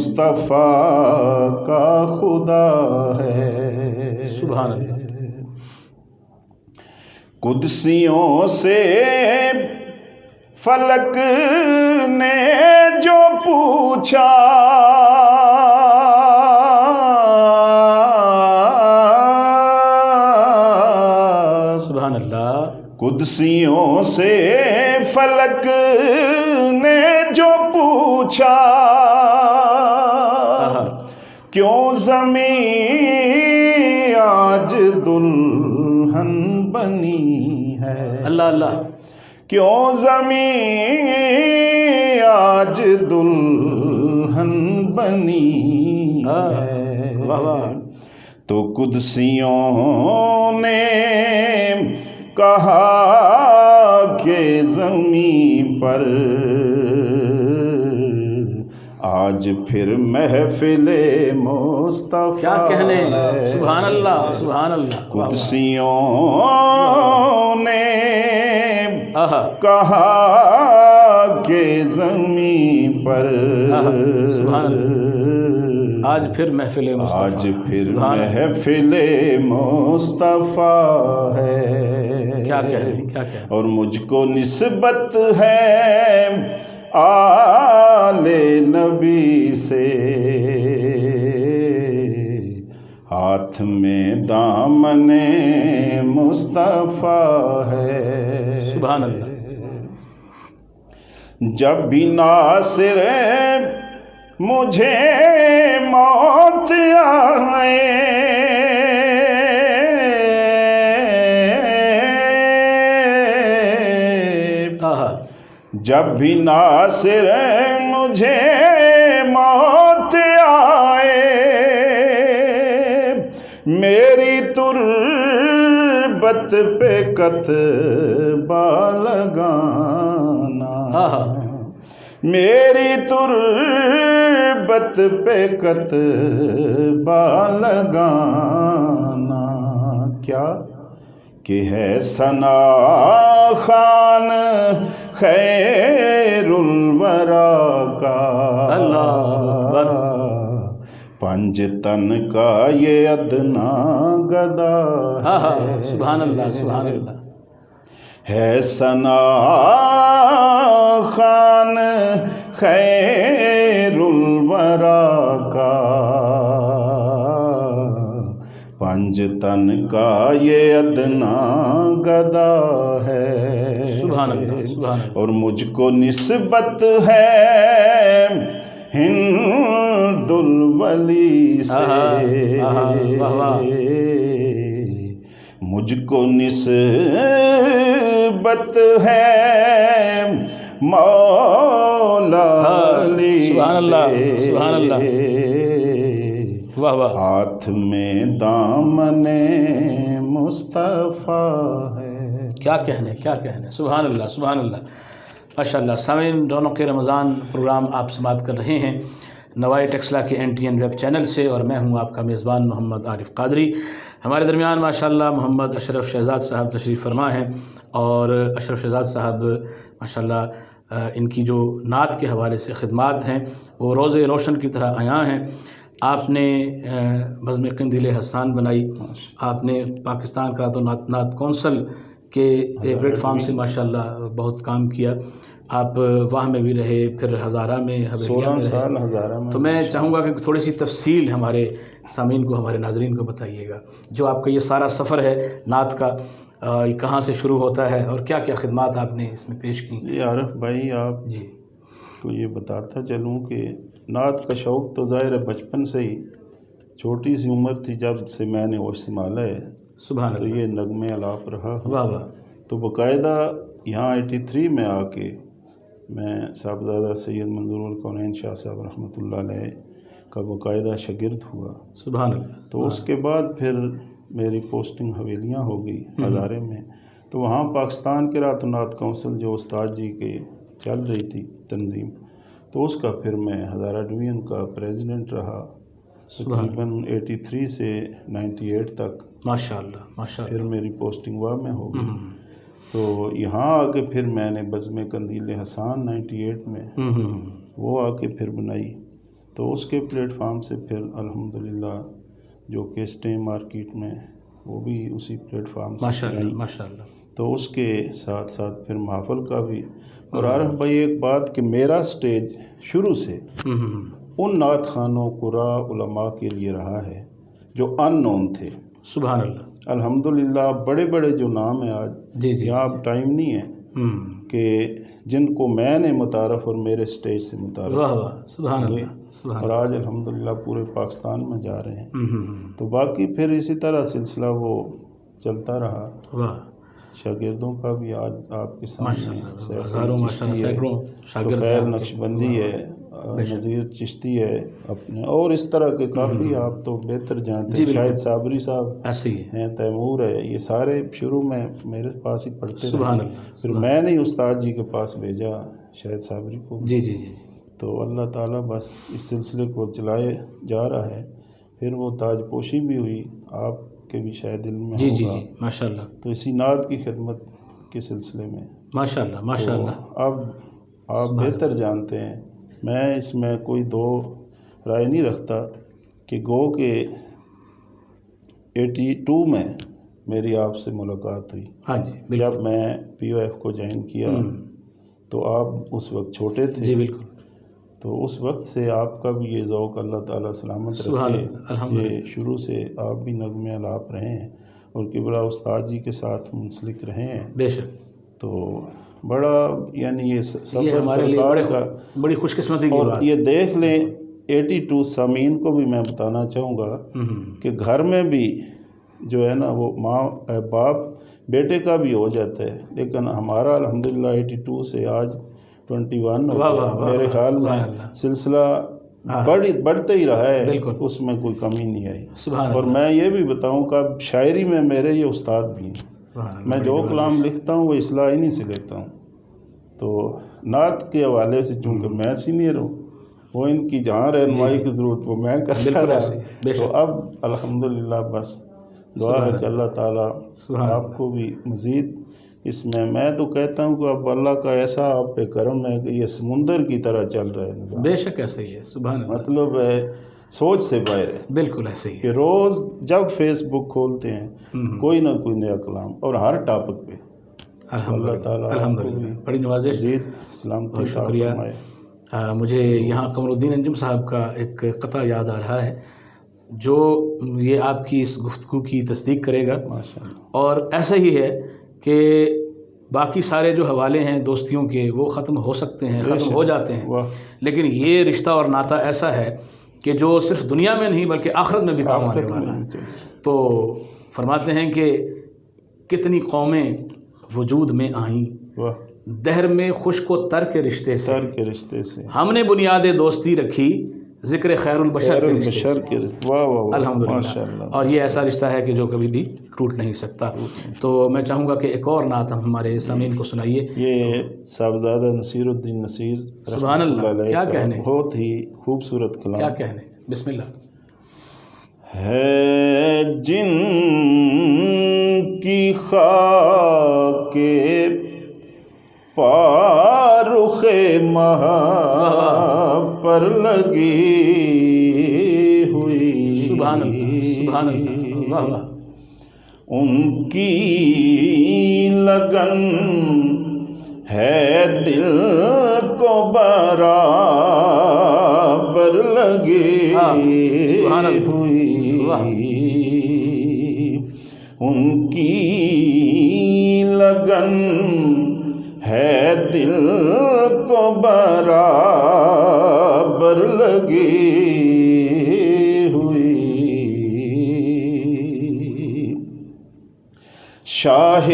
مصطفیٰ کا خدا ہے. سبحان اللہ. قدسیوں سے فلک نے جو پوچھا سبحان اللہ. قدسیوں سے فلک نے جو پوچھا کیوں زمین آج دلہن بنی ہے. اللہ اللہ. کیوں زمین آج دلہن بنی ہے. واہ واہ. تو قدسیوں نے کہا کہ زمین پر آج پھر محفل مصطفیٰ. کیا کہنے. سبحان اللہ سبحان اللہ. قدسیوں نے کہا کہ زمین پر سبحان اللہ آج پھر محفل مصطفیٰ. آج پھر محفل مصطفیٰ ہے. کیا کہنے کیا کہنے. اور مجھ کو نسبت ہے آل نبی سے ہاتھ میں دامن مصطفیٰ ہے. سبحان اللہ. جب بھی ناصر مجھے موت آئے جب بھی ناصر مجھے موت آئے میری تربت پہ کتبہ لگانا میری تربت پہ کتبہ لگانا. کیا کہ ہے ثنا خان خیر الورا کا اللہ پنج تن کا یہ ادنا گدا ہے. سبحان اللہ سبحان اللہ. ہے ثنا خان خیر الورا کا پنج تن کا یہ ادنا گدا ہے. سبحان اللہ سبحان اللہ. اور مجھ کو نسبت ہے ہند الولی سے مجھ کو نسبت ہے مولا علی سبحان اللہ سبحان اللہ. واہ واہ. ہاتھ میں دامن مصطفیٰ ہے. کیا کہنے کیا کہنے. سبحان اللہ سبحان اللہ. ماشاء اللہ. سامعین رونق رمضان پروگرام آپ سماعت کر رہے ہیں نوائی ٹیکسلا کے NTN ویب چینل سے اور میں ہوں آپ کا میزبان محمد عارف قادری. ہمارے درمیان ماشاءاللہ محمد اشرف شہزاد صاحب تشریف فرما ہیں اور اشرف شہزاد صاحب ماشاءاللہ ان کی جو نعت کے حوالے سے خدمات ہیں وہ روز روشن کی طرح عیاں ہیں. آپ نے بزم قندیل حسان بنائی. آپ نے پاکستان قرأت و نعت کونسل کے پلیٹ فارم سے ماشاءاللہ بہت کام کیا. آپ وہاں میں بھی رہے پھر ہزارہ میں 16 سال ہزارہ میں. تو میں چاہوں گا کہ تھوڑی سی تفصیل ہمارے سامعین کو ہمارے ناظرین کو بتائیے گا جو آپ کا یہ سارا سفر ہے نعت کا یہ کہاں سے شروع ہوتا ہے اور کیا کیا خدمات آپ نے اس میں پیش کی. جی عارف بھائی آپ جی کو یہ بتاتا چلوں کہ نعت کا شوق تو ظاہر ہے بچپن سے ہی. چھوٹی سی عمر تھی جب سے میں نے ہوش سنبھالا ہے. سبحان تو اللہ. یہ نغمے الاپ رہا. واہ واہ. تو باقاعدہ یہاں 83 میں آ کے میں صاحبزادہ سید منظور الکونین شاہ صاحب رحمۃ اللہ علیہ کا باقاعدہ شاگرد ہوا. سبحان اللہ. تو اس کے بعد پھر میری پوسٹنگ حویلیاں ہو گئی ہزارے میں. تو وہاں پاکستان کے قرأت و نعت کونسل جو استاد جی کے چل رہی تھی تنظیم تو اس کا پھر میں ہزارہ ڈویژن کا پریزیڈنٹ رہا تقریباً 83 سے 98 تک. ماشاء اللہ ماشاء اللہ. پھر میری پوسٹنگ وہاں میں ہو گئی. تو یہاں آ کے پھر میں نے بزم قندیل حسان 98 میں وہ آ کے پھر بنائی. تو اس کے پلیٹ فارم سے پھر الحمدللہ جو کیسٹیں مارکیٹ میں وہ بھی اسی پلیٹ فارم سے ماشاءاللہ ماشاءاللہ. تو اس کے ساتھ ساتھ پھر محفل کا بھی. اور عارف بھائی ایک بات کہ میرا سٹیج شروع سے ان نعت خانوں قراء علماء کے لیے رہا ہے جو ان نون تھے. سبحان اللہ. الحمدللہ بڑے بڑے جو نام ہیں آج جی جی. یہاں اب ٹائم نہیں ہے کہ جن کو میں نے متعارف اور میرے سٹیج سے متعارف واہ واہ سبحان اللہ سبحان اور آج الحمدللہ پورے پاکستان میں جا رہے ہیں. اللہ. تو باقی پھر اسی طرح سلسلہ وہ چلتا رہا. واہ شاگردوں کا بھی آج آپ کے سامنے ہزاروں ماشاءاللہ سینکڑوں شاگرد خیر نقشبندی ہے, نذیر چشتی ہے اپنے, اور اس طرح کے کافی آپ تو بہتر جانتے ہیں. شاہد صابری صاحب ایسے ہی ہیں, تیمور ہے, یہ سارے شروع میں میرے پاس ہی پڑھتے سبحان رہے. اللہ. پھر میں نے استاد جی کے پاس بھیجا شاہد صابری کو. جی جی جی. تو اللہ تعالیٰ بس اس سلسلے کو چلائے جا رہا ہے. پھر وہ تاج پوشی بھی ہوئی, آپ کے بھی شاید علم میں جی جی ہوگا. جی ماشاءاللہ تو اسی نعت کی خدمت کے سلسلے میں ماشاءاللہ ماشاءاللہ. اب آپ بہتر جانتے ہیں, میں اس میں کوئی دو رائے نہیں رکھتا کہ گو کہ 82 میں میری آپ سے ملاقات ہوئی. ہاں جی بالکل. جب میں پی او ایف کو جوائن کیا تو آپ اس وقت چھوٹے تھے. جی بالکل. تو اس وقت سے آپ کا بھی یہ ذوق اللہ تعالیٰ سلامت رکھے. یہ شروع سے آپ بھی نغمے الاپ رہے ہیں اور قبلہ استاد جی کے ساتھ منسلک رہے ہیں. بے شک. تو بڑا یعنی یہ یہ ہمارے لیے بڑی خوش قسمتی کی بات. اور یہ دیکھ لیں 82 سامعین کو بھی میں بتانا چاہوں گا کہ گھر میں بھی جو ہے نا وہ ماں باپ بیٹے کا بھی ہو جاتا ہے, لیکن ہمارا الحمدللہ 82 سے آج 21 میرے خیال میں سلسلہ بڑھتے ہی رہا ہے, اس میں کوئی کمی نہیں آئی. اور میں یہ بھی بتاؤں کہ اب شاعری میں میرے یہ استاد بھی ہیں. میں جو کلام لکھتا ہوں وہ اصلاح انہی سے لیتا ہوں. تو نعت کے حوالے سے چونکہ میں سینئر ہوں, وہ ان کی جہاں رہنمائی کی ضرورت وہ میں کرتا رہا. تو اب الحمدللہ بس دعا ہے کہ اللہ تعالیٰ آپ کو بھی مزید اس میں تو کہتا ہوں کہ اب اللہ کا ایسا آپ پہ کرم ہے کہ یہ سمندر کی طرح چل رہا ہے نظام. بے شک ایسے ہی ہے. سبحان اللہ. مطلب ہے سوچ سے باہر ہے. بالکل ایسے ہی کہ روز جب فیس بک کھولتے ہیں کوئی نہ کوئی نیا کلام اور ہر ٹاپک پہ. اللہ تعالیٰ الحمدللہ بڑی نوازش. مزید سلامتی شکریہ. مجھے یہاں قمر الدین انجم صاحب کا ایک قطعہ یاد آ رہا ہے جو یہ آپ کی اس گفتگو کی تصدیق کرے گا. اور ایسا ہی ہے کہ باقی سارے جو حوالے ہیں دوستیوں کے وہ ختم ہو سکتے ہیں, ختم ہو جاتے ہیں, لیکن یہ رشتہ اور ناطہ ایسا ہے کہ جو صرف دنیا میں نہیں بلکہ آخرت میں بھی کام آنے والا ہے. تو فرماتے ہیں کہ کتنی قومیں وجود میں آئیں دہر میں خشک و تر کے رشتے سے, ہم نے بنیاد دوستی رکھی ذکر خیر البشر کے رشتے سے. الحمدللہ. اور یہ ایسا رشتہ ہے کہ جو کبھی بھی ٹوٹ نہیں سکتا. تو میں چاہوں گا کہ ایک اور نعت ہم ہمارے سامعین کو سنائیے. یہ صاحبزادہ نصیر الدین نصیر سبحان اللہ, کیا کہنے, بہت ہی خوبصورت کلام. کیا کہنے. بسم اللہ. ہے جن کی خاک پارخ مہا پر لگی ہوئی. سبحان اللہ سبحان اللہ. واہ واہ. ان کی لگن ہے دل کو برابر لگی ہوئی. ان کی لگن ہے دل کو برابر لگی ہوئی. شاہ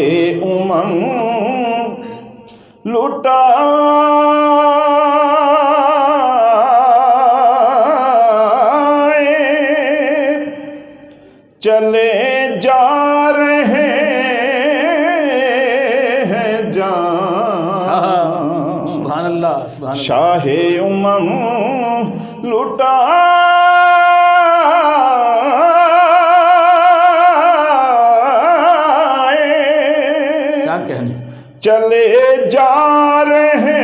امم لٹا چلے جا رہے ہیں جان. سبحان اللہ سبحان اللہ. شاہ امم لٹا کیا کہنے. چلے جا رہے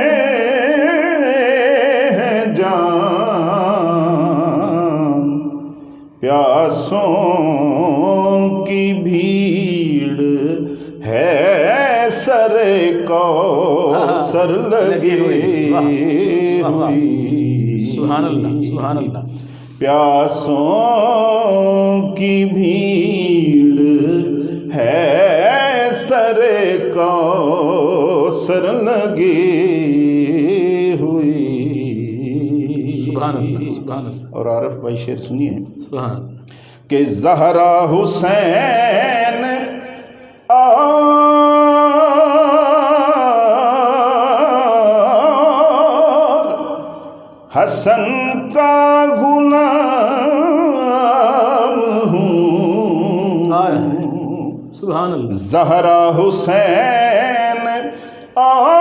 ہیں جان. پیاسوں کی بھیڑ ہے سر کوثر لگے ہوئی. سبحان اللہ سبحان اللہ. پیاسوں کی بھیڑ ہے سر کوثر لگے ہوئی. سبحان اللہ سبحان اللہ. اور عارف بھائی شعر سنیے سبحان اللہ. کہ زہرا حسین اور حسن کا غلام ہوں. سبحان اللہ. زہرا حسین اور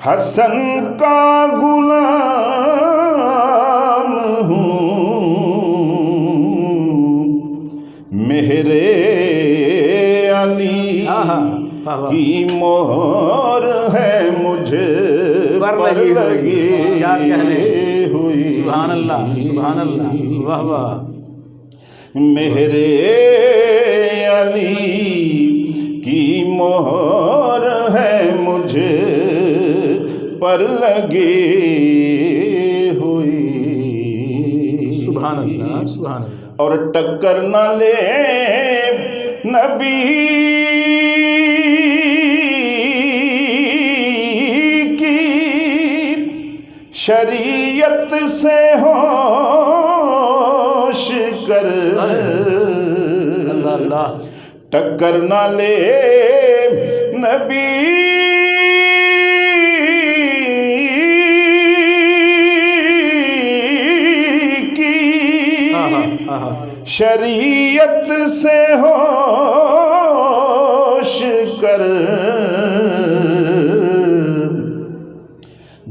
حسن کا غلام ہوں. مہر علی کی مہر ہے مجھے پر لگی ہوئی. سبحان اللہ سبحان اللہ. واہ واہ. مہر علی کی مہر ہے مجھے پر لگی ہوئی. سبحان اللہ سبحان اللہ. اور ٹکر نہ لے نبی کی شریعت سے ہوش کر. اللہ اللہ. ٹکر نہ لے نبی کی شریعت سے ہوش کر.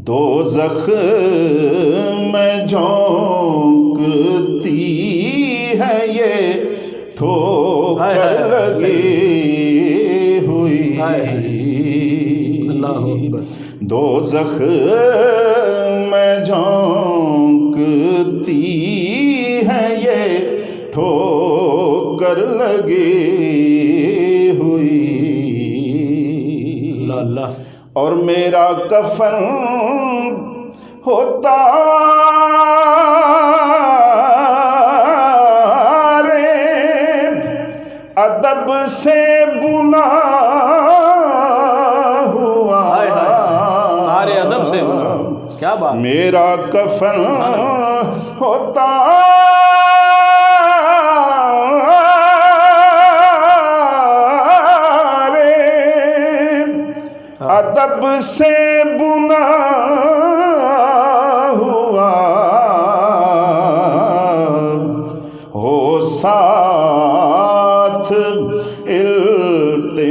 دوزخ میں جھونکتی ہے یہ ٹھوکر لگی ہوئی. اللہ اکبر. دوزخ میں جھونکتی ہے یہ ٹھوکر لگی ہوئی. اللہ اللہ. اور میرا کفن ہوتا ادب سے بنا ہوا. تارے ادب سے بنا. کیا بات. میرا کفن ہوتا ادب سے بنا ہوا ہو ساتھ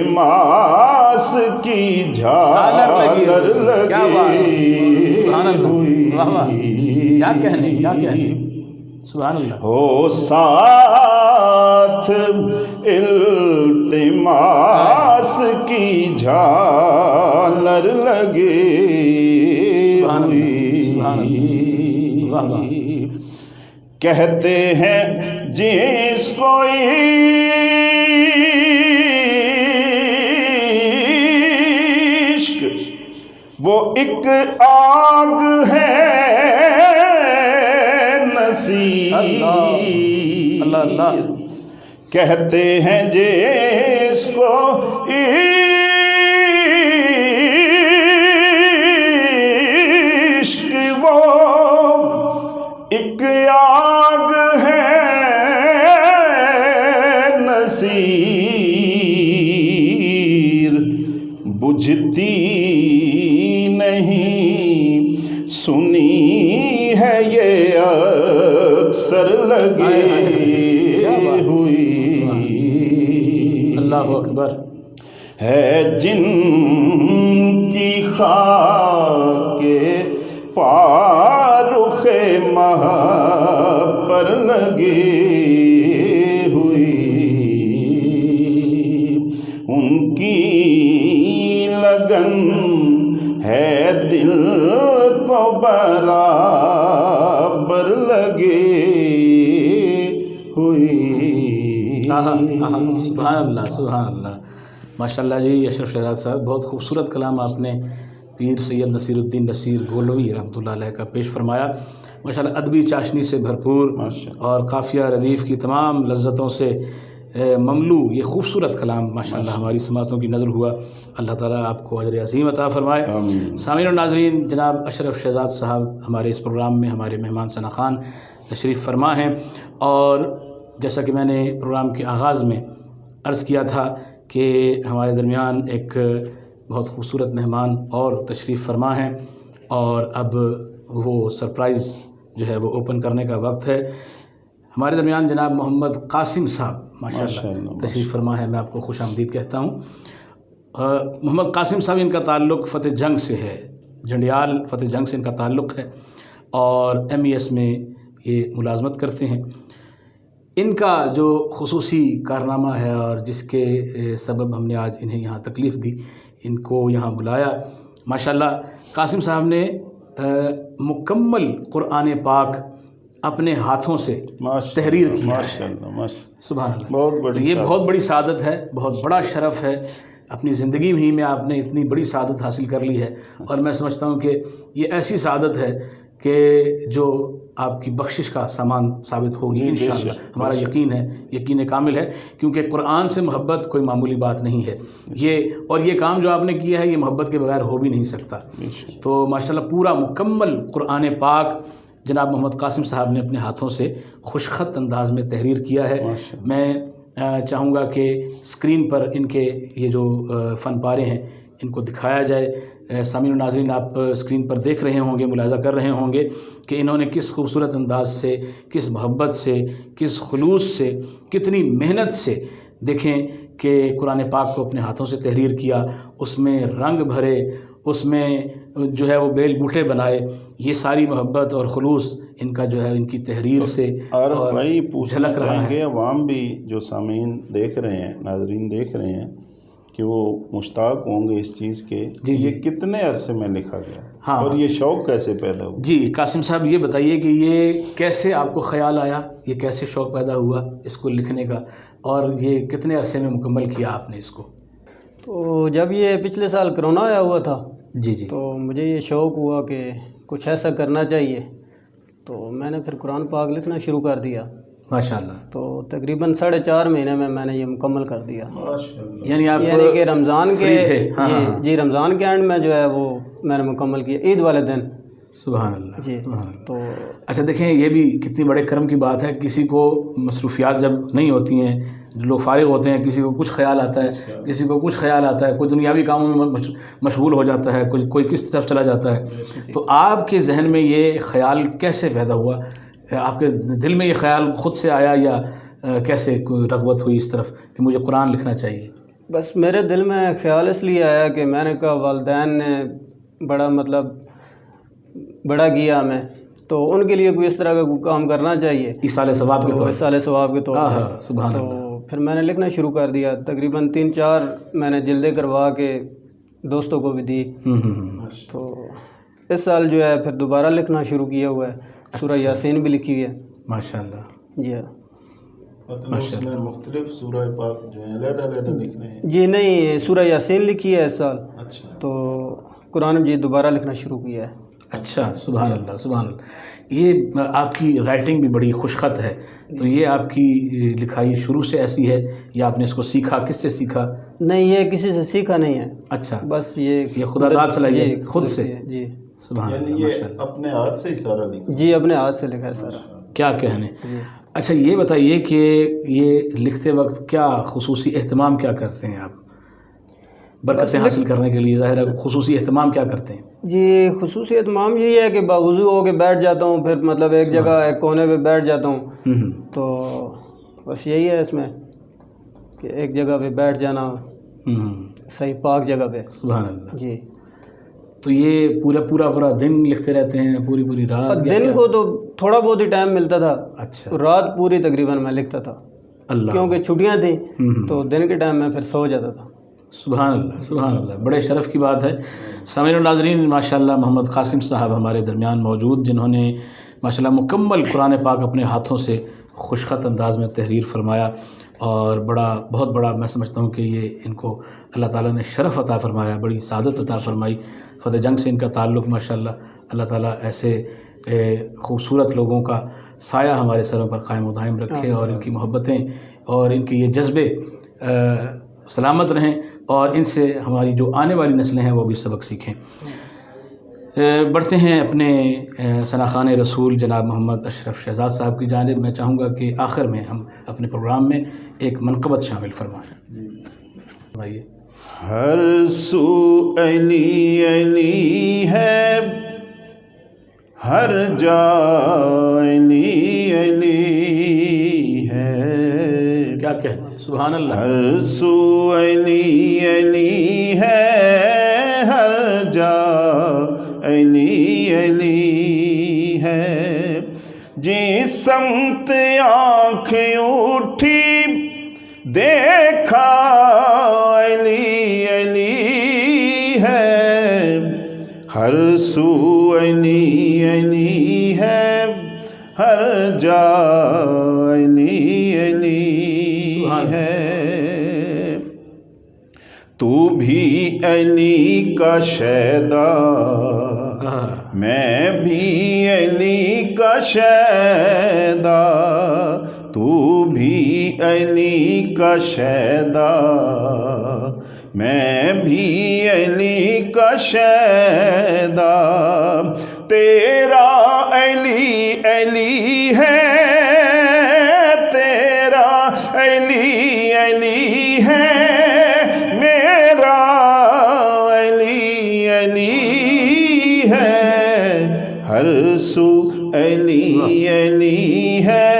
التماس کی جھالر لگی ہوئی. کیا کہنے کیا کہنے. سبحان اللہ. ہو ساتھ التماس کی جھالر لگی ہوئی. کہتے ہیں جس کو عشق وہ ایک آگ ہے نصیب. اللہ اللہ. کہتے ہیں جس کو عشق وہ ایک آگ ہے نصیر. بجھتی نہیں سنی ہے یہ اکثر لگی ہوئی. اللہ اکبر. ہے جن کی خاک پارخ ماہ پر لگی ہوئی. ان کی لگن ہے دل کو برابر لگے ہوئی. سبحان اللہ سبحان اللہ. ماشاء اللہ جی اشرف شہزاد صاحب، بہت خوبصورت کلام آپ نے پیر سید نصیر الدین نصیر گولوی رحمۃ اللہ علیہ کا پیش فرمایا. ماشاء اللہ ادبی چاشنی سے بھرپور اور قافیہ ردیف کی تمام لذتوں سے مملو یہ خوبصورت کلام ماشاء اللہ ہماری سماعتوں کی نظر ہوا. اللہ تعالیٰ آپ کو اجر عظیم عطا فرمائے. سامعین و ناظرین، جناب اشرف شہزاد صاحب ہمارے اس پروگرام میں ہمارے مہمان ثنا خوان تشریف فرما ہیں، اور جیسا کہ میں نے پروگرام کے آغاز میں عرض کیا تھا کہ ہمارے درمیان ایک بہت خوبصورت مہمان اور تشریف فرما ہیں، اور اب وہ سرپرائز جو ہے وہ اوپن کرنے کا وقت ہے. ہمارے درمیان جناب محمد قاسم صاحب ماشاء اللہ تشریف فرما ہے. میں آپ کو خوش آمدید کہتا ہوں. محمد قاسم صاحب، ان کا تعلق فتح جنگ سے ہے، جنڈیال فتح جنگ سے ان کا تعلق ہے، اور MES میں یہ ملازمت کرتے ہیں. ان کا جو خصوصی کارنامہ ہے اور جس کے سبب ہم نے آج انہیں یہاں تکلیف دی، ان کو یہاں بلایا، ماشاءاللہ قاسم صاحب نے مکمل قرآن پاک اپنے ہاتھوں سے تحریر کی ہے. سبحان اللہ. تو یہ بہت بڑی سعادت ہے، بہت بڑا شرف ہے. اپنی زندگی ہی میں آپ نے اتنی بڑی سعادت حاصل کر لی ہے، اور میں سمجھتا ہوں کہ یہ ایسی سعادت ہے کہ جو آپ کی بخشش کا سامان ثابت ہوگی انشاءاللہ. ہمارا یقین ہے، یقین کامل ہے، کیونکہ قرآن سے محبت کوئی معمولی بات نہیں ہے. اور یہ کام جو آپ نے کیا ہے یہ محبت کے بغیر ہو بھی نہیں سکتا. تو ماشاءاللہ پورا مکمل قرآن پاک جناب محمد قاسم صاحب نے اپنے ہاتھوں سے خوشخط انداز میں تحریر کیا ہے. میں چاہوں گا کہ اسکرین پر ان کے یہ جو فن پارے ہیں ان کو دکھایا جائے. سامعین و ناظرین، آپ اسکرین پر دیکھ رہے ہوں گے، ملاحظہ کر رہے ہوں گے کہ انہوں نے کس خوبصورت انداز سے، کس محبت سے، کس خلوص سے، کتنی محنت سے دیکھیں کہ قرآن پاک کو اپنے ہاتھوں سے تحریر کیا، اس میں رنگ بھرے، اس میں جو ہے وہ بیل بوٹے بنائے. یہ ساری محبت اور خلوص ان کا جو ہے ان کی تحریر سے اور بھائی جھلک رہا ہے. عوام بھی جو سامعین دیکھ رہے ہیں، ناظرین دیکھ رہے ہیں، کہ وہ مشتاق ہوں گے اس چیز کے یہ کتنے عرصے میں لکھا گیا اور یہ شوق کیسے پیدا ہوا؟ جی قاسم صاحب یہ بتائیے کہ یہ کیسے آپ کو خیال آیا، یہ کیسے شوق پیدا ہوا اس کو لکھنے کا، اور یہ کتنے عرصے میں مکمل کیا آپ نے اس کو؟ تو جب یہ پچھلے سال کرونا آیا ہوا تھا جی تو مجھے یہ شوق ہوا کہ کچھ ایسا کرنا چاہیے، تو میں نے پھر قرآن پاک لکھنا شروع کر دیا ماشاءاللہ. تو تقریباً 4.5 مہینے میں نے یہ مکمل کر دیا. یعنی آپ کہ رمضان کے جی رمضان کے اینڈ میں جو ہے وہ میں نے مکمل کیا، عید والے دن. سبحان اللہ. جی تو اچھا دیکھیں، یہ بھی کتنی بڑے کرم کی بات ہے. کسی کو مصروفیات جب نہیں ہوتی ہیں، لوگ فارغ ہوتے ہیں، کسی کو کچھ خیال آتا ہے، کسی کو کچھ خیال آتا ہے، کوئی دنیاوی کاموں میں مشغول ہو جاتا ہے، کوئی کس طرف چلا جاتا ہے. تو آپ کے ذہن میں یہ خیال کیسے پیدا ہوا؟ آپ کے دل میں یہ خیال خود سے آیا یا کیسے کوئی رغبت ہوئی اس طرف کہ مجھے قرآن لکھنا چاہیے؟ بس میرے دل میں خیال اس لیے آیا کہ میں نے کہا والدین نے بڑا بڑا کیا ہمیں، تو ان کے لیے کوئی اس طرح کا کام کرنا چاہیے، ایصال ثواب کے طور پر. ایصال ثواب کے طور پر. سبحان اللہ. تو پھر میں نے لکھنا شروع کر دیا. تقریباً 3-4 میں نے جلدیں کروا کے دوستوں کو بھی دی. تو اس سال جو ہے پھر دوبارہ لکھنا شروع کیا ہوا ہے. سورہ یاسین بھی لکھی ہے ماشاء اللہ. جی ہاں. مختلف سورہ پاک جو ہیں علیحدہ لکھ رہے ہیں؟ جی نہیں، سورہ یاسین لکھی ہے اس سال. اچھا. تو قرآن مجید دوبارہ لکھنا شروع کیا ہے. اچھا سبحان اللہ سبحان اللہ. یہ آپ کی رائٹنگ بھی بڑی خوشخط ہے. تو یہ آپ کی لکھائی شروع سے ایسی ہے یا آپ نے اس کو سیکھا؟ کس سے سیکھا؟ نہیں، یہ کسی سے سیکھا نہیں ہے. اچھا. بس یہ خدا داد صلاحیت خود سے. جی سبحان اللہ. یعنی یہ اپنے ہاتھ سے ہی سارا لکھا؟ جی اپنے ہاتھ سے لکھا ہے سارا. کیا کہنے. اچھا یہ بتائیے کہ یہ لکھتے وقت کیا خصوصی اہتمام کیا کرتے ہیں آپ برکتیں حاصل کرنے کے لیے؟ ظاہر ہے خصوصی اہتمام کیا کرتے ہیں؟ جی خصوصی اہتمام یہی ہے کہ باوضو ہو کے بیٹھ جاتا ہوں، پھر مطلب ایک جگہ ایک کونے پہ بیٹھ جاتا ہوں. تو بس یہی ہے اس میں کہ ایک جگہ پہ بیٹھ جانا، صحیح پاک جگہ پہ. سبحان اللہ. جی. تو یہ پورا دن لکھتے رہتے ہیں؟ پوری رات؟ دن کو تو تھوڑا بہت ہی ٹائم ملتا تھا. اچھا. رات پوری تقریباً میں لکھتا تھا. اللہ. کیونکہ چھٹیاں تھیں تو دن کے ٹائم میں پھر سو جاتا تھا. سبحان اللہ سبحان اللہ، بڑے شرف کی بات ہے۔ سامعین و ناظرین، ماشاءاللہ محمد قاسم صاحب ہمارے درمیان موجود، جنہوں نے ماشاءاللہ مکمل قرآن پاک اپنے ہاتھوں سے خوشخط انداز میں تحریر فرمایا، اور بہت بڑا میں سمجھتا ہوں کہ یہ ان کو اللہ تعالیٰ نے شرف عطا فرمایا، بڑی سعادت عطا فرمائی۔ فتح جنگ سے ان کا تعلق ماشاءاللہ، اللہ تعالیٰ ایسے خوبصورت لوگوں کا سایہ ہمارے سروں پر قائم و دائم رکھے، اور ان کی محبتیں اور ان کے یہ جذبے سلامت رہیں، اور ان سے ہماری جو آنے والی نسلیں ہیں وہ بھی سبق سیکھیں۔ بڑھتے ہیں اپنے ثناخوان رسول جناب محمد اشرف شہزاد صاحب کی جانب۔ میں چاہوں گا کہ آخر میں ہم اپنے پروگرام میں ایک منقبت شامل فرمائیں۔ ہر سو علی علی ہے، ہر جا علی علی ہے، کیا کہنا، سبحان اللہ، ہر سو علی علی ہے، ہر جا علی علی ہے، جس سمت آنکھیں اٹھی دیکھا علی علی ہے، ہر سو علی علی ہے، ہر جا علی علی ہے، تو بھی علی کا شیدا، میں بھی علی کا شیدا، تو بھی علی کا شیدا، میں بھی علی کا شیدا، تیرا علی علی ہے، تیرا علی علی ہے، میرا علی علی ہے، ہر سو علی علی ہے،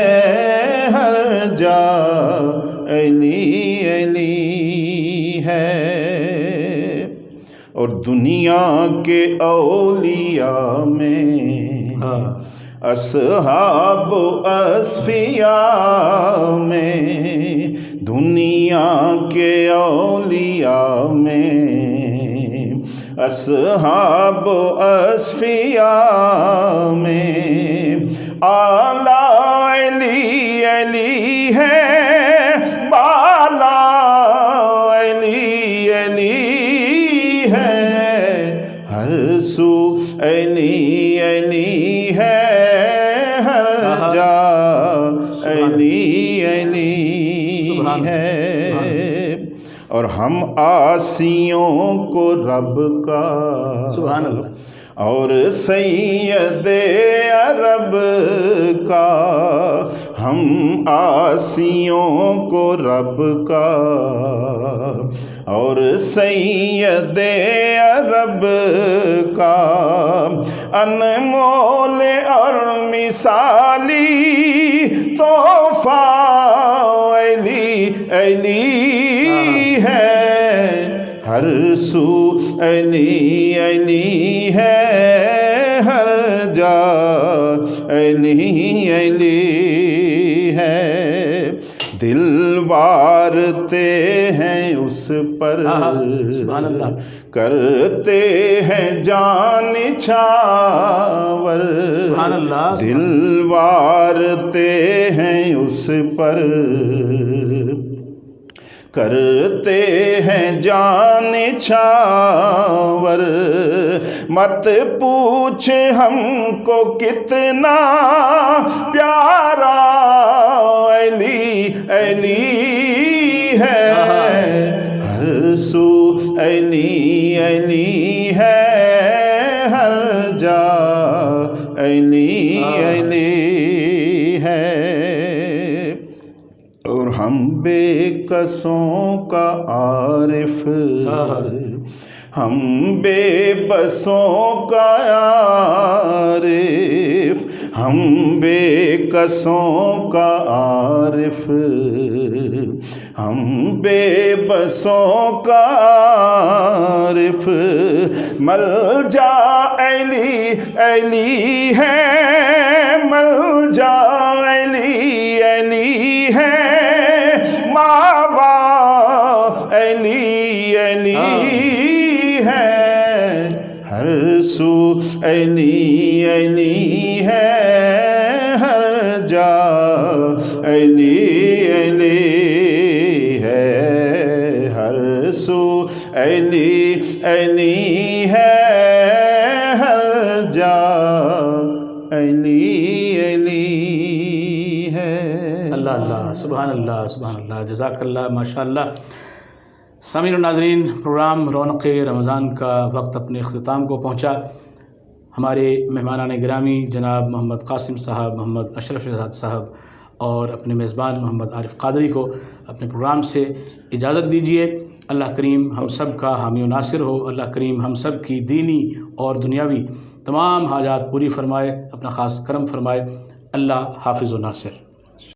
ہر جا علی علی ہے، اور دنیا کے اولیاء میں اصحاب اصفیاء میں، دنیا کے اولیاء میں اصحاب اصفیاء میں، اعلیٰ علی علی ہے، بالا علی علی ہے، ہر سو علی علی ہے، ہر جا علی علی ہے، اور ہم عاصیوں کو رب کا، سبحان اللہ، اور سید عرب کا، ہم عاصیوں کو رب کا، اور سید عرب کا، انمول اور مثالی تحفہ علی علی ہے، ہر سو علی علی ہے، ہر جا علی علی ہے، دل وارتے ہیں اس پر، سبحان اللہ، کرتے ہیں جان چھاور، سبحان اللہ، دل وارتے ہیں اس پر، کرتے ہیں جان چھاور، مت پوچھ ہم کو کتنا پیارا علی علی ہے، ہر سو علی علی ہے، ہر جا علی علی ہے، اور ہم بے کسوں کا عارف، ہم بے بسوں کا عارف، ہم بے کسوں کا عارف، ہم بے بسوں کا عارف، ملجا علی علی ہے، ملجا علی علی ہے، ماوا علی علی ہے، ہر سو علی علی ہے، ہر جا علی علی ہے، ہر سو علی علی ہے، ہر جا علی علی ہے۔ اللہ اللہ، سبحان اللہ سبحان اللہ، جزاک اللہ، ماشاء اللہ۔ سامعین و ناظرین، پروگرام رونق رمضان کا وقت اپنے اختتام کو پہنچا۔ ہمارے مہمانان گرامی جناب محمد قاسم صاحب، محمد اشرف شہزاد صاحب اور اپنے میزبان محمد عارف قادری کو اپنے پروگرام سے اجازت دیجیے۔ اللہ کریم ہم سب کا حامی و ناصر ہو، اللہ کریم ہم سب کی دینی اور دنیاوی تمام حاجات پوری فرمائے، اپنا خاص کرم فرمائے۔ اللہ حافظ و ناصر۔